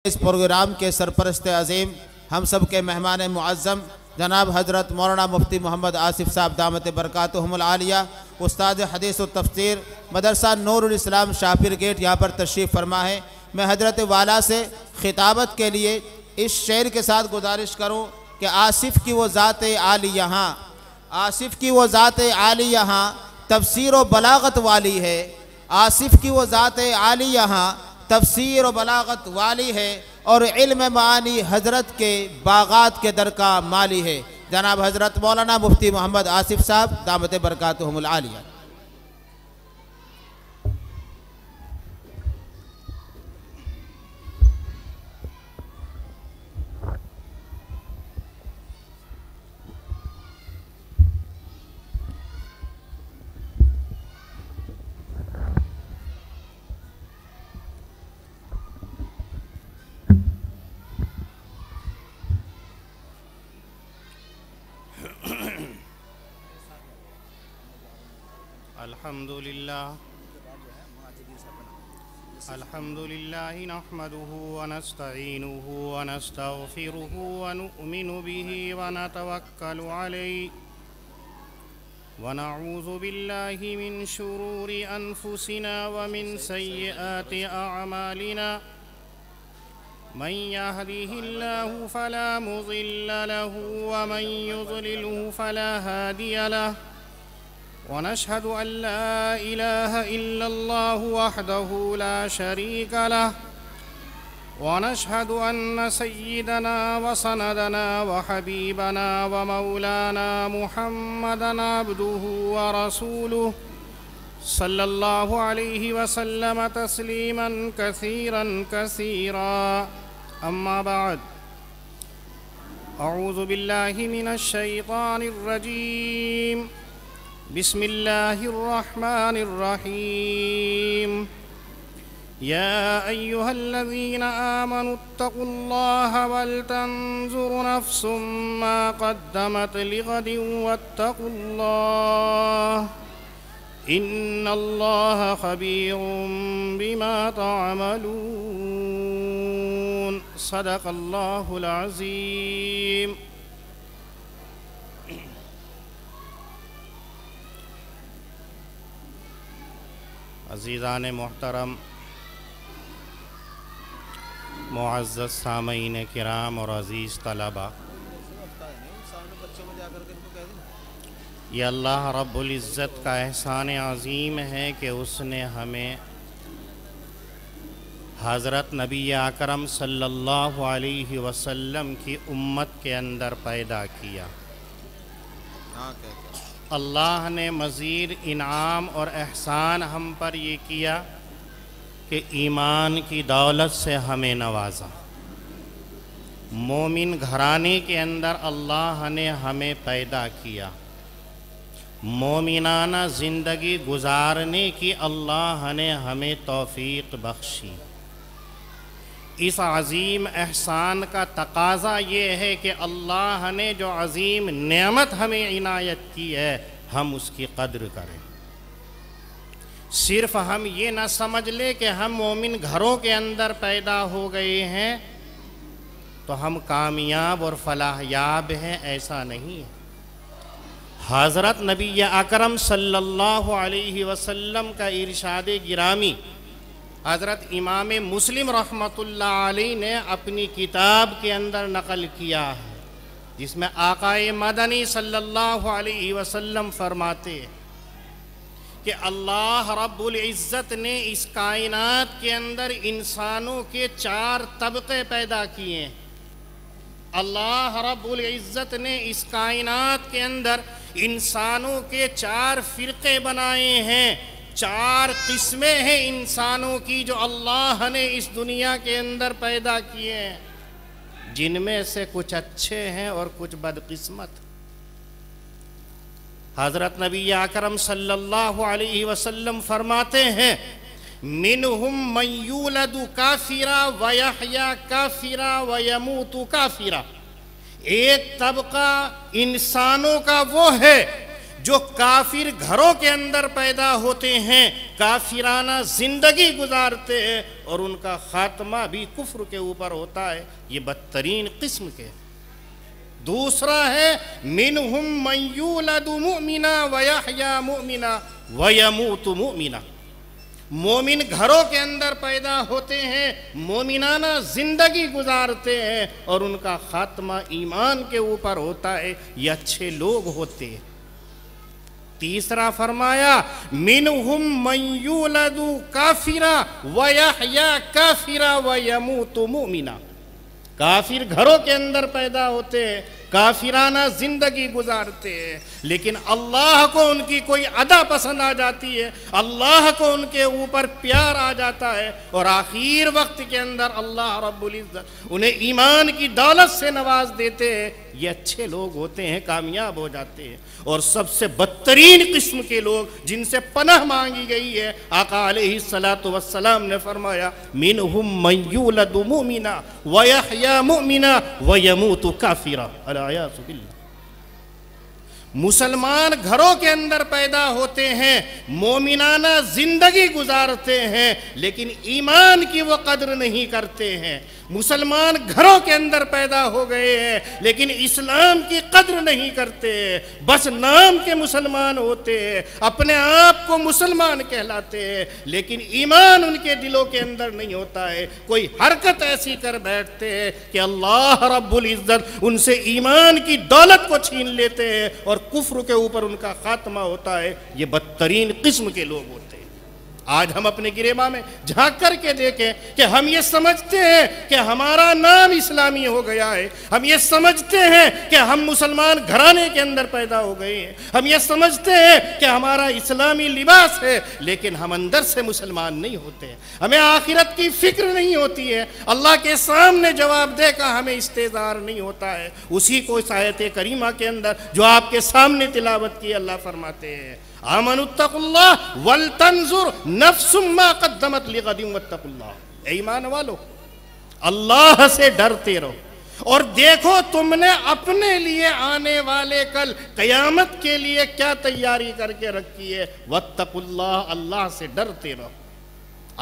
اس programme کے سرپرست عظیم ہم سب کے مہمان معظم جناب حضرت مولانا مفتی محمد آصف صاحب دامت برکاتہم العالیہ استاد حدیث و تفسیر مدرسہ نور الاسلام شاپیر گیٹ یہاں پر تشریف فرما ہے۔ میں حضرت والا سے خطابت کے لیے اس شعر کے ساتھ گزارش کروں کہ آصف کی وہ ذات عالی یہاں، آصف کی وہ ذات عالی یہاں تفسیر و بلاغت والی ہے، آصف کی وہ ذات عالی یہاں تفسیر و بلاغت والی ہے، اور علم معانی حضرت کے باغات کے در کا مالی ہے۔ جناب حضرت مولانا مفتی محمد آصف صاحب دامت برکاتہم العالیہ۔ الحمد لله نحمده ونستعينه ونستغفره ونؤمن به ونتوكل عليه ونعوذ بالله من شرور أنفسنا ومن سيئات أعمالنا من يهده الله فلا مضل له ومن يضلله فلا هادي له ونشهد أن لا إله إلا الله وحده لا شريك له ونشهد أن سيدنا وسندنا وحبيبنا ومولانا محمدًا عبده ورسوله صلى الله عليه وسلم تسليمًا كثيرًا كثيرًا أما بعد أعوذ بالله من الشيطان الرجيم بسم الله الرحمن الرحيم يا أيها الذين آمنوا اتقوا الله ولتنظر نفس ما قدمت لغد واتقوا الله إن الله خبير بما تعملون صدق الله العظيم۔ عزیزان محترم، معزز سامعین کرام اور عزیز طلبہ، یہ اللہ رب العزت کا احسان عظیم ہے کہ اس نے ہمیں حضرت نبی اکرم صلی اللہ علیہ وسلم کی امت کے اندر پیدا کیا۔ اللہ نے مزید انعام اور احسان ہم پر یہ کیا کہ ایمان کی دولت سے ہمیں نوازا۔ مومن گھرانے کے اندر اللہ نے ہمیں پیدا کیا، مومنانہ زندگی گزارنے کی اللہ نے ہمیں توفیق بخشی۔ اس عظیم احسان کا تقاضا یہ ہے کہ اللہ نے جو عظیم نعمت ہمیں عنایت کی ہے ہم اس کی قدر کریں۔ صرف ہم یہ نہ سمجھ لیں کہ ہم مومن گھروں کے اندر پیدا ہو گئے ہیں تو ہم کامیاب اور فلاح یاب ہیں، ایسا نہیں ہے۔ حضرت نبی اکرم صلی اللہ علیہ وسلم کا ارشاد گرامی حضرت امام مسلم رحمۃ اللہ علیہ نے اپنی کتاب کے اندر نقل کیا ہے، جس میں آقائے مدنی صلی اللہ علیہ وسلم فرماتے ہیں کہ اللہ رب العزت نے اس کائنات کے اندر انسانوں کے 4 طبقے پیدا کیے ہیں۔ اللہ رب العزت نے اس کائنات کے اندر انسانوں کے 4 فرقے بنائے ہیں، 4 قسمیں ہیں انسانوں کی جو اللہ نے اس دنیا کے اندر پیدا کیے ہیں، جن میں سے کچھ اچھے ہیں اور کچھ بدقسمت۔ حضرت نبی اکرم صلی اللہ علیہ وسلم فرماتے ہیں منہم من یولد کافرا ویحیا کافرا ویموت کافرا۔ ایک طبقہ انسانوں کا وہ ہے جو کافر گھروں کے اندر پیدا ہوتے ہیں، کافرانہ زندگی گزارتے ہیں اور ان کا خاتمہ بھی کفر کے اوپر ہوتا ہے، یہ بدترین قسم کے۔ دوسرا ہے منہم من یولد مؤمنا ویحیا مؤمنا ویموت مؤمنا، مومن گھروں کے اندر پیدا ہوتے ہیں، مومنانہ زندگی گزارتے ہیں اور ان کا خاتمہ ایمان کے اوپر ہوتا ہے، یہ اچھے لوگ ہوتے ہیں۔ تیسرا فرمایا منہم من یولد کافرا ویحیا کافرا ویموت مؤمنا، کافر گھروں کے اندر پیدا ہوتے ہیں، کافرانہ زندگی گزارتے ہیں، لیکن اللہ کو ان کی کوئی ادا پسند آ جاتی ہے، اللہ کو ان کے اوپر پیار آ جاتا ہے، اور آخر وقت کے اندر اللہ رب العزت انہیں ایمان کی دولت سے نواز دیتے ہیں، یہ اچھے لوگ ہوتے ہیں، کامیاب ہو جاتے ہیں۔ اور سب سے بدترین قسم کے لوگ جن سے پناہ مانگی گئی ہے، آقا علیہ الصلوۃ والسلام نے فرمایا منہم من یولد مؤمنا ویحیا مؤمنا ویموت کافرا، العیاذ باللہ۔ مسلمان گھروں کے اندر پیدا ہوتے ہیں، مومنانہ زندگی گزارتے ہیں، لیکن ایمان کی وہ قدر نہیں کرتے ہیں۔ مسلمان گھروں کے اندر پیدا ہو گئے ہیں لیکن اسلام کی قدر نہیں کرتے، بس نام کے مسلمان ہوتے ہیں، اپنے آپ کو مسلمان کہلاتے ہیں، لیکن ایمان ان کے دلوں کے اندر نہیں ہوتا ہے۔ کوئی حرکت ایسی کر بیٹھتے ہیں کہ اللہ رب العزت ان سے ایمان کی دولت کو چھین لیتے ہیں اور کفر کے اوپر ان کا خاتمہ ہوتا ہے، یہ بدترین قسم کے لوگ ہوتے ہیں۔ آج ہم اپنے گریباں میں جھانک کر کے دیکھیں کہ ہم یہ سمجھتے ہیں کہ ہمارا نام اسلامی ہو گیا ہے، ہم یہ سمجھتے ہیں کہ ہم مسلمان گھرانے کے اندر پیدا ہو گئے ہیں، ہم یہ سمجھتے ہیں کہ ہمارا اسلامی لباس ہے، لیکن ہم اندر سے مسلمان نہیں ہوتے ہیں۔ ہمیں آخرت کی فکر نہیں ہوتی ہے، اللہ کے سامنے جواب دے کا ہمیں استحضار نہیں ہوتا ہے۔ اسی کو اس آیت کریمہ کے اندر جو آپ کے سامنے تلاوت کی، اللہ فرماتے ہیں آمنوا اتقوا اللہ ولتنظر نفس ما قدمت لغد واتقوا اللہ، اے ایمان والو اللہ سے ڈرتے رہو اور دیکھو تم نے اپنے لیے آنے والے کل قیامت کے لیے کیا تیاری کر کے رکھی ہے، واتقوا اللہ، اللہ سے ڈرتے رہو۔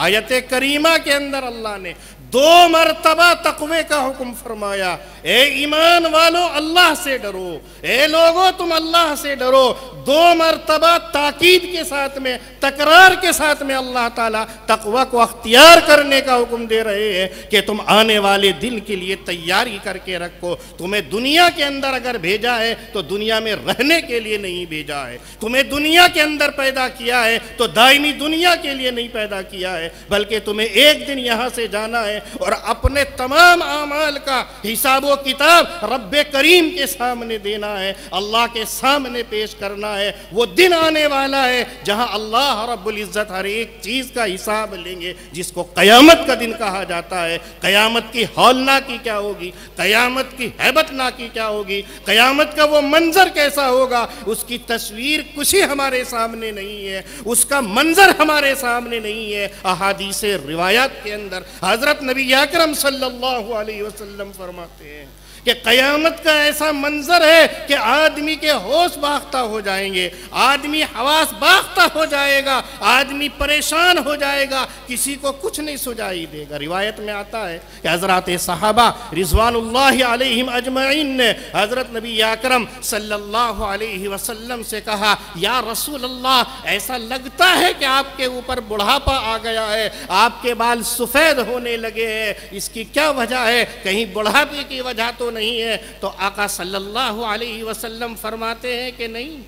آیت کریمہ کے اندر اللہ نے 2 مرتبہ تقوی کا حکم فرمایا، اے ایمان والو اللہ سے ڈرو، اے لوگو تم اللہ سے ڈرو۔ 2 مرتبہ تاکید کے ساتھ میں، تکرار کے ساتھ میں اللہ تعالیٰ تقوی کو اختیار کرنے کا حکم دے رہے ہیں کہ تم آنے والے دن کے لیے تیاری کر کے رکھو۔ تمہیں دنیا کے اندر اگر بھیجا ہے تو دنیا میں رہنے کے لیے نہیں بھیجا ہے، تمہیں دنیا کے اندر پیدا کیا ہے تو دائمی دنیا کے لیے نہیں پیدا کیا ہے، بلکہ تمہیں ایک دن یہاں سے جانا ہے اور اپنے تمام اعمال کا حساب و کتاب رب کریم کے سامنے دینا ہے، اللہ کے سامنے پیش کرنا ہے۔ وہ دن آنے والا ہے جہاں اللہ رب العزت ہر ایک چیز کا حساب لیں گے، جس کو قیامت کا دن کہا جاتا ہے۔ قیامت کی ہولناکی کیا ہوگی، قیامت کی ہیبت ناکی کیا ہوگی، قیامت کا وہ منظر کیسا ہوگا، اس کی تصویر کچھ ہی ہمارے سامنے نہیں ہے، اس کا منظر ہمارے سامنے نہیں ہے۔ احادیث روایات کے اندر حضرت نبی اکرم صلی اللہ علیہ وسلم فرماتے ہیں کہ قیامت کا ایسا منظر ہے کہ آدمی کے ہوش باختہ ہو جائیں گے، آدمی حواس باختہ ہو جائے گا، آدمی پریشان ہو جائے گا، کسی کو کچھ نہیں سجائی دے گا۔ روایت میں آتا ہے کہ حضرات صحابہ رضوان اللہ علیہم اجمعین نے حضرت نبی اکرم صلی اللہ علیہ وسلم سے کہا، یا رسول اللہ ایسا لگتا ہے کہ آپ کے اوپر بڑھاپا آ گیا ہے، آپ کے بال سفید ہونے لگے ہیں، اس کی کیا وجہ ہے؟ کہیں بڑھاپے کی وجہ تو نہیں ہے؟ تو آقا صلی اللہ علیہ وسلم فرماتے ہیں کہ نہیں،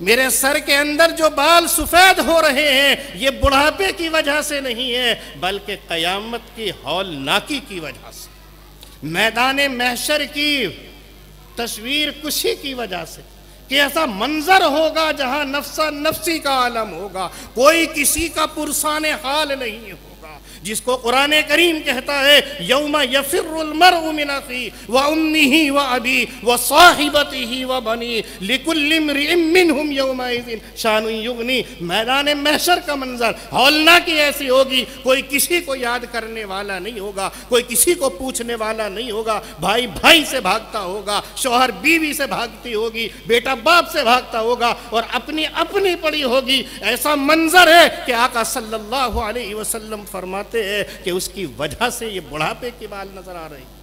میرے سر کے اندر جو بال سفید ہو رہے ہیں یہ بڑھاپے کی وجہ سے نہیں ہے، بلکہ قیامت کی ہولناکی کی وجہ سے، میدان محشر کی تصویر کشی کی وجہ سے، کہ ایسا منظر ہوگا جہاں نفسا نفسی کا عالم ہوگا، کوئی کسی کا پرسان حال نہیں ہوگا، جس کو قرآن کریم کہتا ہے یوم یفر المرء من اخیہ وامہ وابیہ وصاحبتہ وبنیہ لکل امرئ منہم یومئذ شان یغنی. میدان محشر کا منظر ہولناکی ایسی ہوگی، کوئی کسی کو یاد کرنے والا نہیں ہوگا، کوئی کسی کو پوچھنے والا نہیں ہوگا. بھائی بھائی سے بھاگتا ہوگا، شوہر بیوی سے بھاگتی ہوگی، بیٹا باپ سے بھاگتا ہوگا، اور اپنی اپنی پڑی ہوگی. ایسا منظر ہے کہ آقا صلی اللہ علیہ وسلم فرماتے ہیں کہ اس کی وجہ سے یہ بڑھاپے کے بال نظر آ رہے ہیں.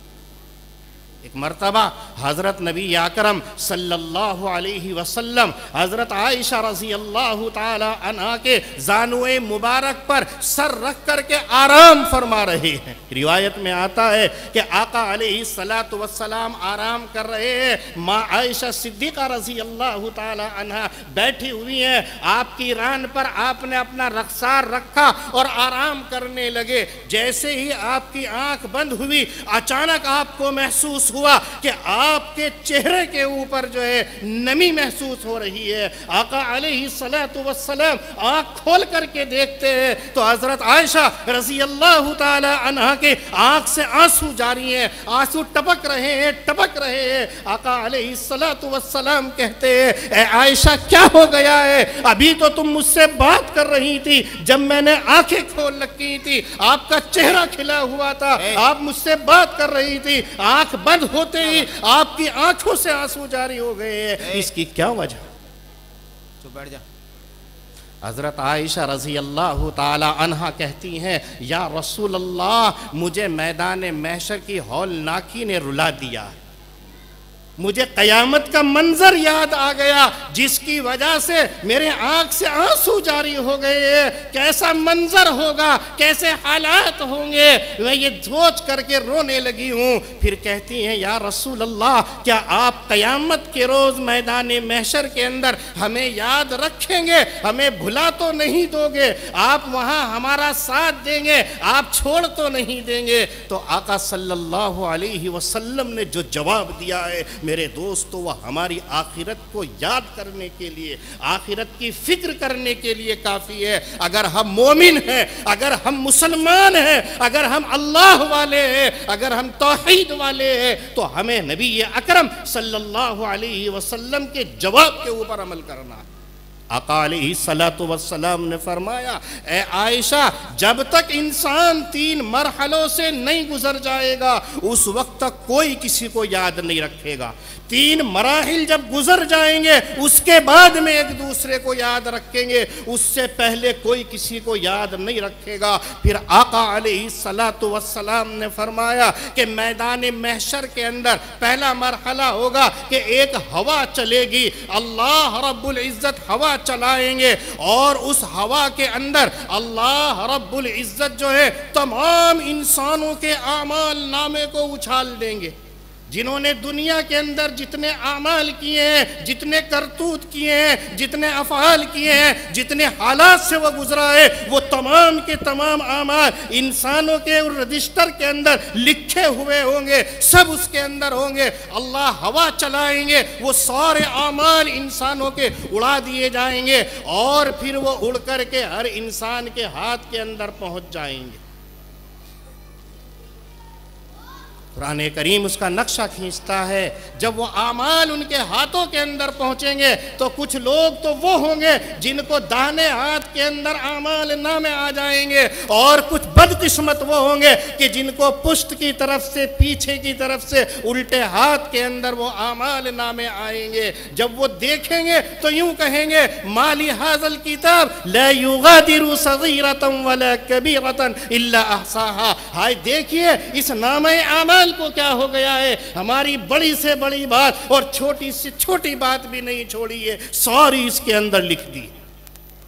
ایک مرتبہ حضرت نبی اکرم صلی اللہ علیہ وسلم حضرت عائشہ رضی اللہ تعالی عنہا کے زانوئے مبارک پر سر رکھ کر کے آرام فرما رہے ہیں. روایت میں آتا ہے کہ آقا علیہ السلام آرام کر رہے ہیں، ماں عائشہ صدیقہ رضی اللہ تعالی عنہا بیٹھی ہوئی ہیں. آپ کی ران پر آپ نے اپنا رخسار رکھا اور آرام کرنے لگے. جیسے ہی آپ کی آنکھ بند ہوئی، اچانک آپ کو محسوس ہوا کہ آپ کے چہرے کے اوپر جو ہے نمی محسوس ہو رہی ہے. آقا علیہ السلام آنکھ کھول کر کے دیکھتے ہیں تو حضرت عائشہ رضی اللہ تعالی عنہا کے آنکھ سے آنسو جاری ہیں، آنسو ٹپک رہے ہیں. آقا علیہ السلام کہتے ہیں اے عائشہ کیا ہو گیا ہے؟ ابھی تو تم مجھ سے بات کر رہی تھی، جب میں نے آنکھیں کھول رکھی تھی آپ کا چہرہ کھلا ہوا تھا، آپ مجھ سے بات کر رہی تھی، آنکھ بند ہوتے ہی آپ کی آنکھوں سے آنسو جاری ہو گئے ہیں. اس کی کیا وجہ؟ بیٹھ جا. حضرت عائشہ رضی اللہ تعالی عنہا کہتی ہیں یا رسول اللہ، مجھے میدان محشر کی ہولناکی نے رلا دیا. مجھے قیامت کا منظر یاد آ گیا جس کی وجہ سے میرے آنکھ سے آنسو جاری ہو گئے. کیسا منظر ہوگا، کیسے حالات ہوں گے، میں یہ سوچ کر کے رونے لگی ہوں. پھر کہتی ہیں یا رسول اللہ، کیا آپ قیامت کے روز میدان محشر کے اندر ہمیں یاد رکھیں گے، ہمیں بھلا تو نہیں دو گے، آپ وہاں ہمارا ساتھ دیں گے، آپ چھوڑ تو نہیں دیں گے؟ تو آقا صلی اللہ علیہ وسلم نے جو جواب دیا ہے میرے دوستو، وہ ہماری آخرت کو یاد کرنے کے لیے، آخرت کی فکر کرنے کے لیے کافی ہے. اگر ہم مومن ہیں، اگر ہم مسلمان ہیں، اگر ہم اللہ والے ہیں، اگر ہم توحید والے ہیں، تو ہمیں نبی اکرم صلی اللہ علیہ وسلم کے جواب کے اوپر عمل کرنا ہے. آقا علیہ السلام نے فرمایا اے عائشہ، جب تک انسان 3 مرحلوں سے نہیں گزر جائے گا اس وقت تک کوئی کسی کو یاد نہیں رکھے گا. 3 مراحل جب گزر جائیں گے اس کے بعد میں ایک دوسرے کو یاد رکھیں گے، اس سے پہلے کوئی کسی کو یاد نہیں رکھے گا. پھر آقا علیہ السلام نے فرمایا کہ میدان محشر کے اندر پہلا مرحلہ ہوگا کہ ایک ہوا چلے گی، اللہ رب العزت ہوا چلائیں گے، اور اس ہوا کے اندر اللہ رب العزت جو ہے تمام انسانوں کے اعمال نامے کو اچھال دیں گے. جنہوں نے دنیا کے اندر جتنے اعمال کیے ہیں، جتنے کرتوت کیے ہیں، جتنے افعال کیے ہیں، جتنے حالات سے وہ گزرا ہے، وہ تمام کے تمام اعمال انسانوں کے رجسٹر کے اندر لکھے ہوئے ہوں گے، سب اس کے اندر ہوں گے. اللہ ہوا چلائیں گے، وہ سارے اعمال انسانوں کے اڑا دیے جائیں گے، اور پھر وہ اڑ کر کے ہر انسان کے ہاتھ کے اندر پہنچ جائیں گے. قرآن کریم اس کا نقشہ کھینچتا ہے. جب وہ اعمال ان کے ہاتھوں کے اندر پہنچیں گے تو کچھ لوگ تو وہ ہوں گے جن کو داہنے ہاتھ کے اندر اعمال نامے آ جائیں گے، اور کچھ بدقسمت وہ ہوں گے کہ جن کو پشت کی طرف سے، پیچھے کی طرف سے، الٹے ہاتھ کے اندر وہ اعمال نامے آئیں گے. جب وہ دیکھیں گے تو یوں کہیں گے مالی حاضل کتاب لا یغادر صغیرۃ ولا کبیرۃ الا احصاها. ہائے دیکھیے اس نامہ اعمال کو کیا ہو گیا ہے، ہماری بڑی سے بڑی بات اور چھوٹی سے چھوٹی بات بھی نہیں چھوڑی ہے، ساری اس کے اندر لکھ دی.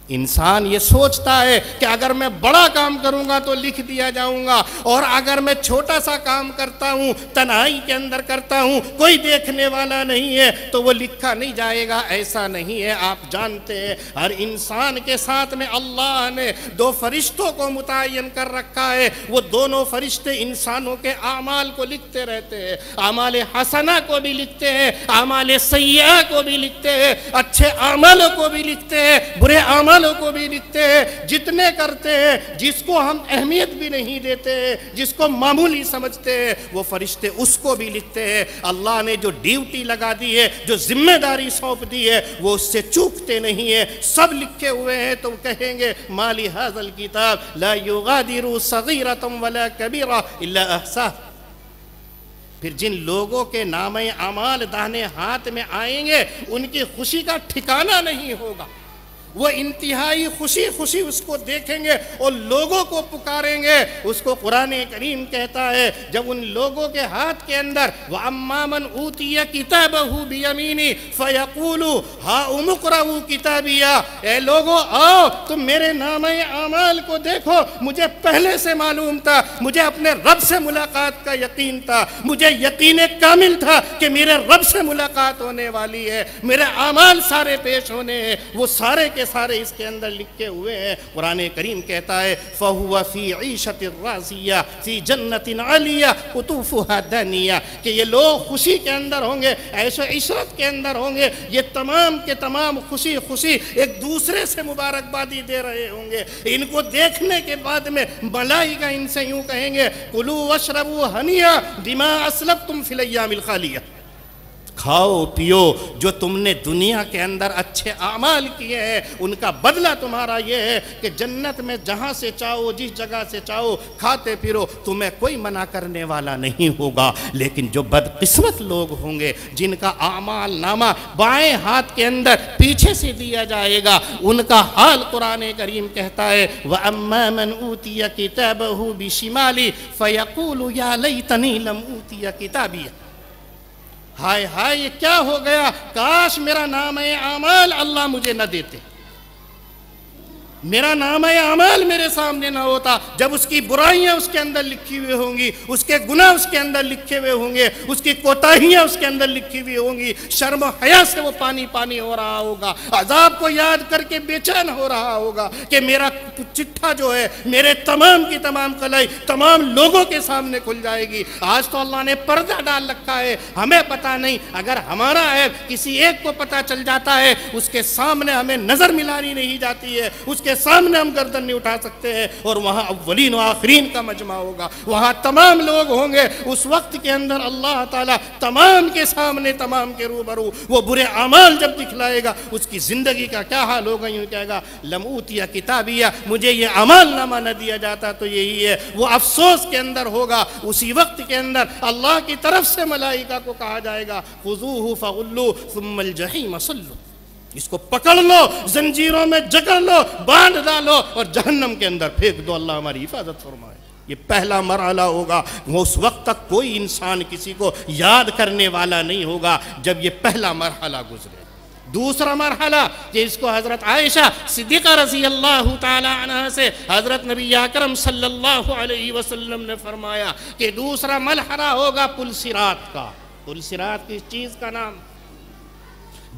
انسان یہ سوچتا ہے کہ اگر میں بڑا کام کروں گا تو لکھ دیا جاؤں گا، اور اگر میں چھوٹا سا کام کرتا ہوں، تنہائی کے اندر کرتا ہوں، کوئی دیکھنے والا نہیں ہے تو وہ لکھا نہیں جائے گا. ایسا نہیں ہے. آپ جانتے ہیں ہر انسان کے ساتھ میں اللہ نے 2 فرشتوں کو متعین کر رکھا ہے. وہ دونوں فرشتے انسانوں کے اعمال کو لکھتے رہتے ہیں، اعمال حسنہ کو بھی لکھتے ہیں، اعمال سیئہ کو بھی لکھتے ہیں، اچھے اعمالوں کو بھی لکھتے ہیں، برے اعمال اعمالوں کو بھی لکھتے ہیں، جتنے کرتے ہیں، جس کو ہم اہمیت بھی نہیں دیتے، جس کو معمولی سمجھتے ہیں، وہ فرشتے اس کو بھی لکھتے ہیں۔ اللہ نے جو ڈیوٹی لگا دی ہے، جو ذمہ داری سونپ دی ہے، وہ اس سے چوکتے نہیں ہیں، سب لکھے ہوئے ہیں۔ تو کہیں گے مالی ھذا الکتاب لا یغادر صغیرۃ ولا کبیرۃ الا احصاها۔ پھر جن لوگوں کے نام اعمال داہنے ہاتھ میں آئیں گے، ان کی خوشی کا ٹھکانہ نہیں ہوگا، وہ انتہائی خوشی خوشی اس کو دیکھیں گے اور لوگوں کو پکاریں گے۔ اس کو قرآن کریم کہتا ہے جب ان لوگوں کے ہاتھ کے اندر وَأَمَّا مَنْ أُوتِيَ كِتَابَهُ بِيَمِينِهِ فَيَقُولُ هَاؤُمُ اقْرَءُوا كِتَابِيَهْ، اے لوگو آؤ تم میرے نام اعمال کو دیکھو، مجھے پہلے سے معلوم تھا، مجھے اپنے رب سے ملاقات کا یقین تھا، مجھے یقین کامل تھا کہ میرے رب سے ملاقات ہونے والی ہے، میرے اعمال سارے پیش ہونے ہیں، وہ سارے کے سارے اس کے اندر لکھے ہوئے ہیں۔ قرآن کریم کہتا ہے فَهُوَ فِي عِيشَةٍ رَاضِيَّةٍ فِي جَنَّةٍ عَالِيَةٍ قُطُوفُهَا دَانِيَةٍ، کہ یہ لوگ خوشی کے اندر ہوں گے، عیش و عشرت کے اندر ہوں گے، یہ تمام کے تمام خوشی خوشی ایک دوسرے سے مبارکبادی دے رہے ہوں گے۔ ان کو دیکھنے کے بعد میں ملائکہ ان سے یوں کہیں گے کُلُوا وَاشْرَبُوا ہَنِیًّا بِمَا أَسْلَفْتُمْ فِي الْأَيَّامِ الْخَالِيَةِ، کھاؤ پیو جو تم نے دنیا کے اندر اچھے اعمال کیے ہیں، ان کا بدلہ تمہارا یہ ہے کہ جنت میں جہاں سے چاہو، جس جگہ سے چاہو کھاتے پھرو، تمہیں کوئی منع کرنے والا نہیں ہوگا۔ لیکن جو بدقسمت لوگ ہوں گے، جن کا اعمال نامہ بائیں ہاتھ کے اندر پیچھے سے دیا جائے گا، ان کا حال قرآن کریم کہتا ہے وَأَمَّا مَنْ أُوتِيَ كِتَابَهُ بِشِمَالِهِ فَيَقُولُ يَا لَيْتَنِي لَمْ أُوتِيَ كِتَابِيَهْ، ہائے ہائے یہ کیا ہو گیا، کاش میرا نام اعمال اللہ مجھے نہ دیتے، میرا نام اعمال میرے سامنے نہ ہوتا۔ جب اس کی برائیاں اس کے اندر لکھی ہوئی ہوں گی، اس کے گناہ اس کے اندر لکھے ہوئے ہوں گے، اس کی کوتاہیاں اس کے اندر لکھی ہوئی ہوں گی، شرم و حیا سے وہ پانی پانی ہو رہا ہوگا، عذاب کو یاد کر کے بے چین ہو رہا ہوگا کہ میرا چٹھا جو ہے میرے تمام کی تمام کلائی تمام لوگوں کے سامنے کھل جائے گی۔ آج تو اللہ نے پردہ ڈال رکھا ہے، ہمیں پتہ نہیں، اگر ہمارا عیب کسی ایک کو پتہ چل جاتا ہے، اس کے سامنے ہمیں نظر ملانی نہیں جاتی ہے، اس کے سامنے ہم گردن نہیں اٹھا سکتے ہیں، اور وہاں اولین و آخرین کا مجمع ہوگا، وہاں تمام لوگ ہوں گے۔ اس وقت کے اندر اللہ تعالیٰ تمام کے سامنے تمام کے روبرو وہ برے اعمال جب دکھلائے گا، اس کی زندگی کا کیا حال ہوگا، یوں کہے گا لم اوتیا کتابیہ، مجھے یہ اعمال نامہ نہ دیا جاتا تو یہی ہے۔ وہ افسوس کے اندر ہوگا۔ اسی وقت کے اندر اللہ کی طرف سے ملائکہ کو کہا جائے گا خذوہ فغلوا ثم الجحیم صلوا، اس کو پکڑ لو، زنجیروں میں جکڑ لو، باندھ ڈالو اور جہنم کے اندر پھینک دو، اللہ ہماری حفاظت فرمائے۔ یہ پہلا مرحلہ ہوگا، وہ اس وقت تک کوئی انسان کسی کو یاد کرنے والا نہیں ہوگا جب یہ پہلا مرحلہ گزرے۔ دوسرا مرحلہ جس کو حضرت عائشہ صدیقہ رضی اللہ تعالی عنہ سے حضرت نبی اکرم صلی اللہ علیہ وسلم نے فرمایا کہ دوسرا مرحلہ ہوگا پل صراط کا۔ پل صراط کس چیز کا نام؟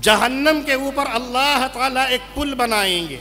جہنم کے اوپر اللہ تعالیٰ ایک پل بنائیں گے،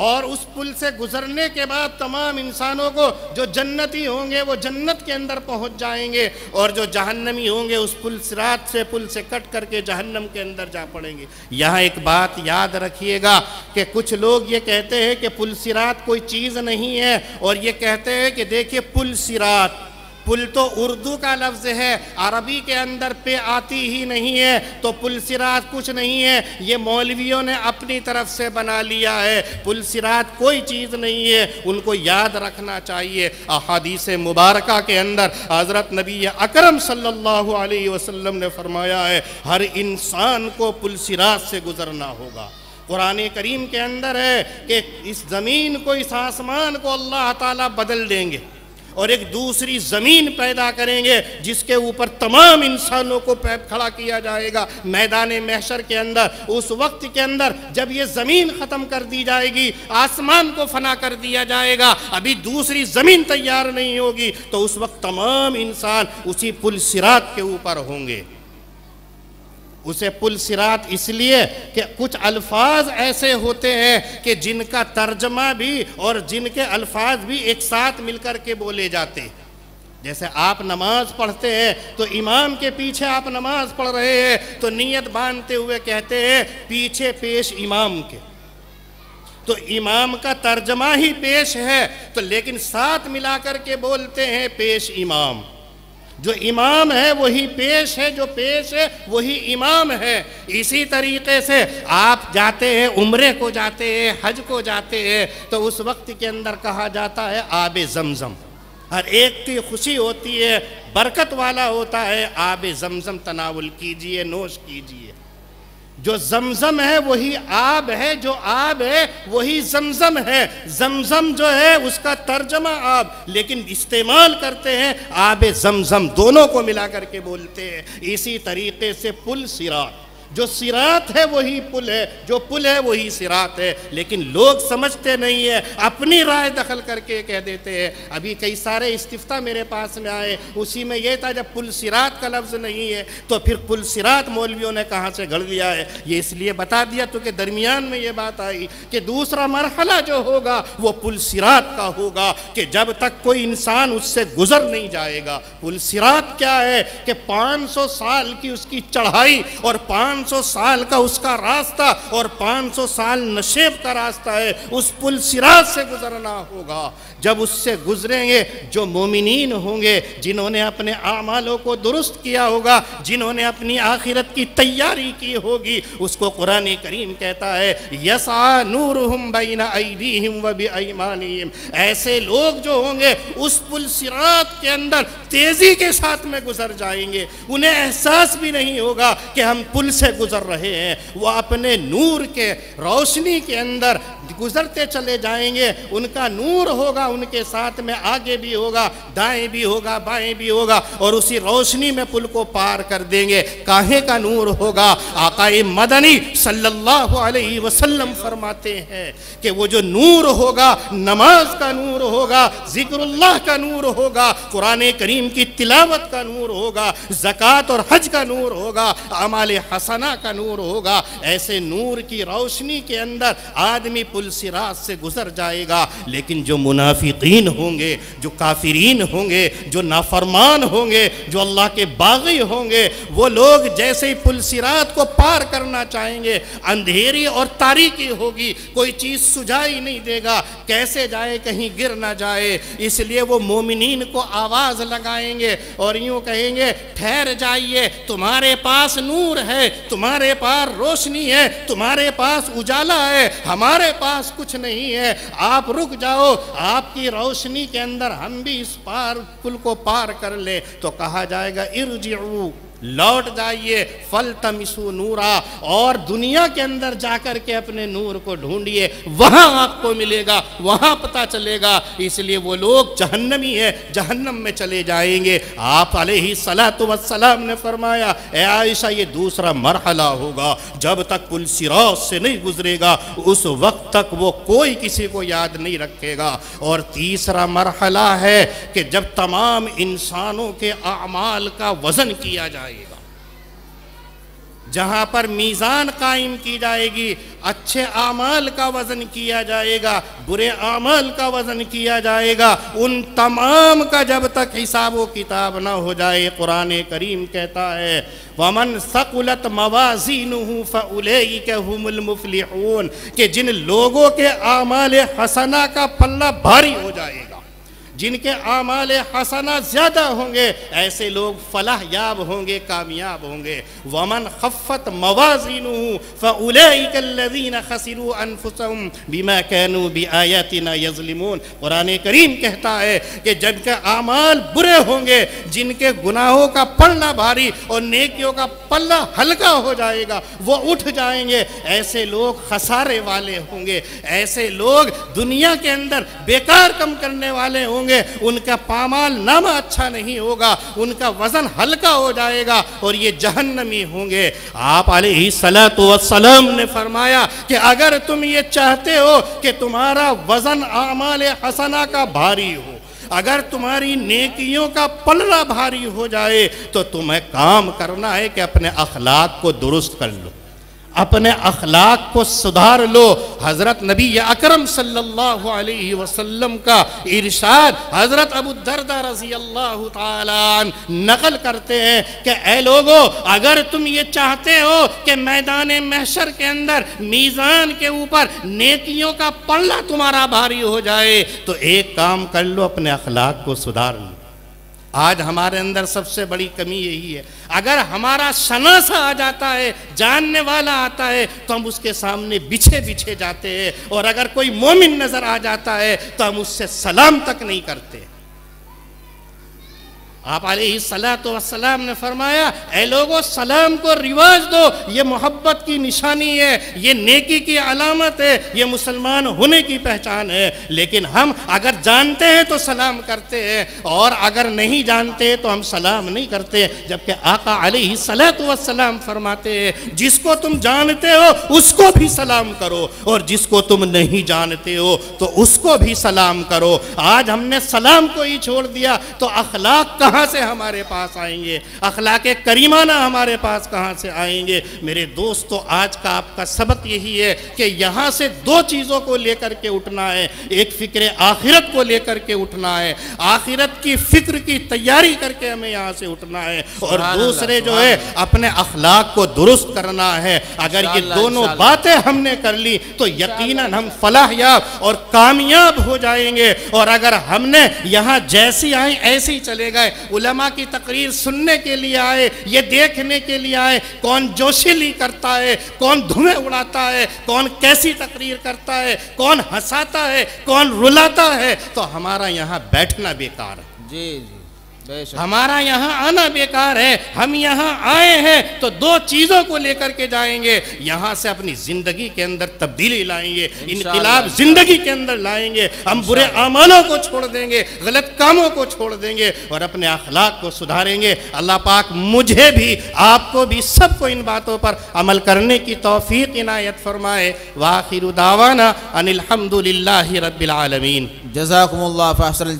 اور اس پل سے گزرنے کے بعد تمام انسانوں کو جو جنتی ہوں گے وہ جنت کے اندر پہنچ جائیں گے، اور جو جہنمی ہوں گے اس پل صراط سے پل سے کٹ کر کے جہنم کے اندر جا پڑیں گے۔ یہاں ایک بات یاد رکھیے گا کہ کچھ لوگ یہ کہتے ہیں کہ پل صراط کوئی چیز نہیں ہے، اور یہ کہتے ہیں کہ دیکھیے پل صراط، پل تو اردو کا لفظ ہے، عربی کے اندر پہ آتی ہی نہیں ہے، تو پل صراط کچھ نہیں ہے، یہ مولویوں نے اپنی طرف سے بنا لیا ہے۔ پل صراط کوئی چیز نہیں ہے، ان کو یاد رکھنا چاہیے۔ احادیث مبارکہ کے اندر حضرت نبی اکرم صلی اللہ علیہ وسلم نے فرمایا ہے ہر انسان کو پل صراط سے گزرنا ہوگا۔ قرآن کریم کے اندر ہے کہ اس زمین کو، اس آسمان کو اللہ تعالیٰ بدل دیں گے اور ایک دوسری زمین پیدا کریں گے جس کے اوپر تمام انسانوں کو کھڑا کیا جائے گا میدان محشر کے اندر۔ اس وقت کے اندر جب یہ زمین ختم کر دی جائے گی، آسمان کو فنا کر دیا جائے گا، ابھی دوسری زمین تیار نہیں ہوگی، تو اس وقت تمام انسان اسی پل صراط کے اوپر ہوں گے۔ اسے پل صراط اس لیے کہ کچھ الفاظ ایسے ہوتے ہیں کہ جن کا ترجمہ بھی اور جن کے الفاظ بھی ایک ساتھ مل کر کے بولے جاتے ہیں۔ جیسے آپ نماز پڑھتے ہیں تو امام کے پیچھے آپ نماز پڑھ رہے ہیں تو نیت باندھتے ہوئے کہتے ہیں پیچھے پیش امام کے، تو امام کا ترجمہ ہی پیش ہے، تو لیکن ساتھ ملا کر کے بولتے ہیں پیش امام۔ جو امام ہے وہی پیش ہے، جو پیش ہے وہی امام ہے۔ اسی طریقے سے آپ جاتے ہیں، عمرے کو جاتے ہیں، حج کو جاتے ہیں، تو اس وقت کے اندر کہا جاتا ہے آب زمزم۔ ہر ایک کی خوشی ہوتی ہے، برکت والا ہوتا ہے، آب زمزم تناول کیجئے، نوش کیجئے۔ جو زمزم ہے وہی آب ہے، جو آب ہے وہی زمزم ہے۔ زمزم جو ہے اس کا ترجمہ آب، لیکن استعمال کرتے ہیں آب زمزم، دونوں کو ملا کر کے بولتے ہیں۔ اسی طریقے سے پل صراط، جو صراط ہے وہی پل ہے، جو پل ہے وہی صراط ہے، لیکن لوگ سمجھتے نہیں ہیں، اپنی رائے دخل کر کے کہہ دیتے ہیں۔ ابھی کئی سارے استفتاء میرے پاس میں آئے، اسی میں یہ تھا جب پل صراط کا لفظ نہیں ہے تو پھر پل صراط مولویوں نے کہاں سے گھڑ لیا ہے۔ یہ اس لیے بتا دیا تو کہ درمیان میں یہ بات آئی کہ دوسرا مرحلہ جو ہوگا وہ پل صراط کا ہوگا، کہ جب تک کوئی انسان اس سے گزر نہیں جائے گا۔ پل صراط کیا ہے کہ 500 سال کی اس کی چڑھائی اور 500 سال کا اس کا راستہ اور 500 سال نشیب کا راستہ ہے، اس پل صراط سے گزرنا ہوگا۔ جب اس سے گزریں گے جو مومنین ہوں گے، جنہوں نے اپنے اعمالوں کو درست کیا ہوگا، جنہوں نے اپنی آخرت کی تیاری کی ہوگی، اس کو قرآن کریم کہتا ہے یسعی نورہم بین ایدیہم و بایمانہم۔ ایسے لوگ جو ہوں گے اس پل صراط کے اندر تیزی کے ساتھ میں گزر جائیں گے، انہیں احساس بھی نہیں ہوگا کہ ہم پل سے گزر رہے ہیں، وہ اپنے نور کے روشنی کے اندر گزرتے چلے جائیں گے۔ ان کا نور ہوگا، ان کے ساتھ میں آگے بھی ہوگا، دائیں بھی ہوگا، بائیں بھی ہوگا، اور اسی روشنی میں پل کو پار کر دیں گے۔ کاہے کا نور ہوگا؟ آقا مدنی صلی اللہ علیہ وسلم فرماتے ہیں کہ وہ جو نور ہوگا، نماز کا نور ہوگا، ذکر اللہ کا نور ہوگا، قرآن کریم کی تلاوت کا نور ہوگا، زکوٰۃ اور حج کا نور ہوگا، اعمال حسنہ کا نور ہوگا۔ ایسے نور کی روشنی کے اندر آدمی پل صراط سے گزر جائے گا۔ لیکن جو منافقین ہوں گے، جو کافرین ہوں گے، جو نافرمان ہوں گے، جو اللہ کے باغی ہوں گے، وہ لوگ جیسے ہی پل صراط کو پار کرنا چاہیں گے، اندھیری اور تاریکی ہوگی، کوئی چیز سجائی نہیں دے گا، کیسے جائے کہیں گر نہ جائے۔ اس لیے وہ مومنین کو آواز لگائیں گے اور یوں کہیں گے ٹھہر جائیے، تمہارے پاس نور ہے، تمہارے پاس روشنی ہے، تمہارے پاس اجالا ہے، ہمارے پاس کچھ نہیں ہے، آپ رک جاؤ، آپ کی روشنی کے اندر ہم بھی اس پل کو پار کر لیں۔ تو کہا جائے گا ارجعوا، لوٹ جائیے، فلتمسوا نورا، اور دنیا کے اندر جا کر کے اپنے نور کو ڈھونڈیے، وہاں آپ کو ملے گا، وہاں پتہ چلے گا۔ اس لیے وہ لوگ جہنمی ہیں، جہنم میں چلے جائیں گے۔ آپ علیہ الصلوۃ والسلام نے فرمایا اے عائشہ یہ دوسرا مرحلہ ہوگا، جب تک پل صراط سے نہیں گزرے گا اس وقت تک وہ کوئی کسی کو یاد نہیں رکھے گا۔ اور تیسرا مرحلہ ہے کہ جب تمام انسانوں کے اعمال کا وزن کیا جائے گا، جہاں پر میزان قائم کی جائے گی، اچھے اعمال کا وزن کیا جائے گا، برے اعمال کا وزن کیا جائے گا، ان تمام کا جب تک حساب و کتاب نہ ہو جائے، قرآن کریم کہتا ہے وَمَنْ ثَقُلَتْ مَوَازِينُهُ فَأُولَئِكَ هُمُ الْمُفْلِحُونَ، کہ جن لوگوں کے اعمال حسنہ کا پلہ بھاری ہو جائے گا، جن کے اعمال حسنہ زیادہ ہوں گے، ایسے لوگ فلاح یاب ہوں گے، کامیاب ہوں گے۔ وَمَنْ خَفَّتْ مَوَازِينُهُ فَأُولَئِكَ الَّذِينَ خَسِرُوا أَنفُسَهُمْ بِمَا كَانُوا بِآيَاتِنَا يَظْلِمُونَ۔ قرآن کریم کہتا ہے کہ جن کے اعمال برے ہوں گے، جن کے گناہوں کا پلہ بھاری اور نیکیوں کا پلہ ہلکا ہو جائے گا، وہ اٹھ جائیں گے، ایسے لوگ خسارے والے ہوں گے، ایسے لوگ دنیا کے اندر بیکار کم کرنے والے ہوں گے، ان کا پامال نامہ اچھا نہیں ہوگا، ان کا وزن ہلکا ہو جائے گا اور یہ جہنمی ہوں گے۔ آپ علیہ الصلوۃ والسلام نے فرمایا کہ اگر تم یہ چاہتے ہو کہ تمہارا وزن اعمال حسنہ کا بھاری ہو، اگر تمہاری نیکیوں کا پلہ بھاری ہو جائے، تو تمہیں کام کرنا ہے کہ اپنے اخلاق کو درست کر لو، اپنے اخلاق کو سدھار لو۔ حضرت نبی اکرم صلی اللہ علیہ وسلم کا ارشاد حضرت ابو الدرداء رضی اللہ تعالیٰ عنہ نقل کرتے ہیں کہ اے لوگو، اگر تم یہ چاہتے ہو کہ میدان محشر کے اندر میزان کے اوپر نیکیوں کا پلہ تمہارا بھاری ہو جائے تو ایک کام کر لو، اپنے اخلاق کو سدھار لو۔ آج ہمارے اندر سب سے بڑی کمی یہی ہے، اگر ہمارا شناسا آ جاتا ہے، جاننے والا آتا ہے تو ہم اس کے سامنے بچھے جاتے ہیں، اور اگر کوئی مومن نظر آ جاتا ہے تو ہم اس سے سلام تک نہیں کرتے۔ آپ علیہ السلام نے فرمایا اے لوگو، سلام کو رواج دو، یہ محبت کی نشانی ہے، یہ نیکی کی علامت ہے، یہ مسلمان ہونے کی پہچان ہے۔ لیکن ہم اگر جانتے ہیں تو سلام کرتے ہیں، اور اگر نہیں جانتے تو ہم سلام نہیں کرتے، جبکہ آقا علیہ السلام فرماتے ہیں جس کو تم جانتے ہو اس کو بھی سلام کرو، اور جس کو تم نہیں جانتے ہو تو اس کو بھی سلام کرو۔ آج ہم نے سلام کو ہی چھوڑ دیا تو اخلاق کہاں سے ہمارے پاس آئیں گے؟ اخلاق کریمانہ ہمارے پاس کہاں سے آئیں گے؟ میرے دوستو، آج کا آپ کا سبق یہی ہے کہ یہاں سے دو چیزوں کو لے کر کے اٹھنا ہے۔ ایک فکر آخرت کو لے کر کے اٹھنا ہے، آخرت کی فکر کی تیاری کر کے ہمیں یہاں سے اٹھنا ہے، اور دوسرے جو ہے اپنے اخلاق کو درست کرنا ہے۔ اگر یہ دونوں باتیں ہم نے کر لی تو یقیناً ہم فلاح یاب اور کامیاب ہو جائیں گے۔ اور اگر ہم نے یہاں جیسی آئیں ایسے ہی چلے گئے، علماء کی تقریر سننے کے لیے آئے، یہ دیکھنے کے لیے آئے کون جوشیلی کرتا ہے، کون دھویں اڑاتا ہے، کون کیسی تقریر کرتا ہے، کون ہنساتا ہے، کون رلاتا ہے، تو ہمارا یہاں بیٹھنا بیکار ہے، جی ہمارا یہاں آنا بیکار ہے۔ ہم یہاں آئے ہیں تو دو چیزوں کو لے کر کے جائیں گے، یہاں سے اپنی زندگی کے اندر تبدیلی لائیں گے، انقلاب زندگی کے اندر لائیں گے، ہم برے اعمالوں کو چھوڑ دیں گے، غلط کاموں کو چھوڑ دیں گے، اور اپنے اخلاق کو سدھاریں گے۔ اللہ پاک مجھے بھی، آپ کو بھی، سب کو ان باتوں پر عمل کرنے کی توفیق عنایت فرمائے۔ وآخر دعوانا ان الحمد للہ رب العالمین۔ جزاکم اللہ فاحسن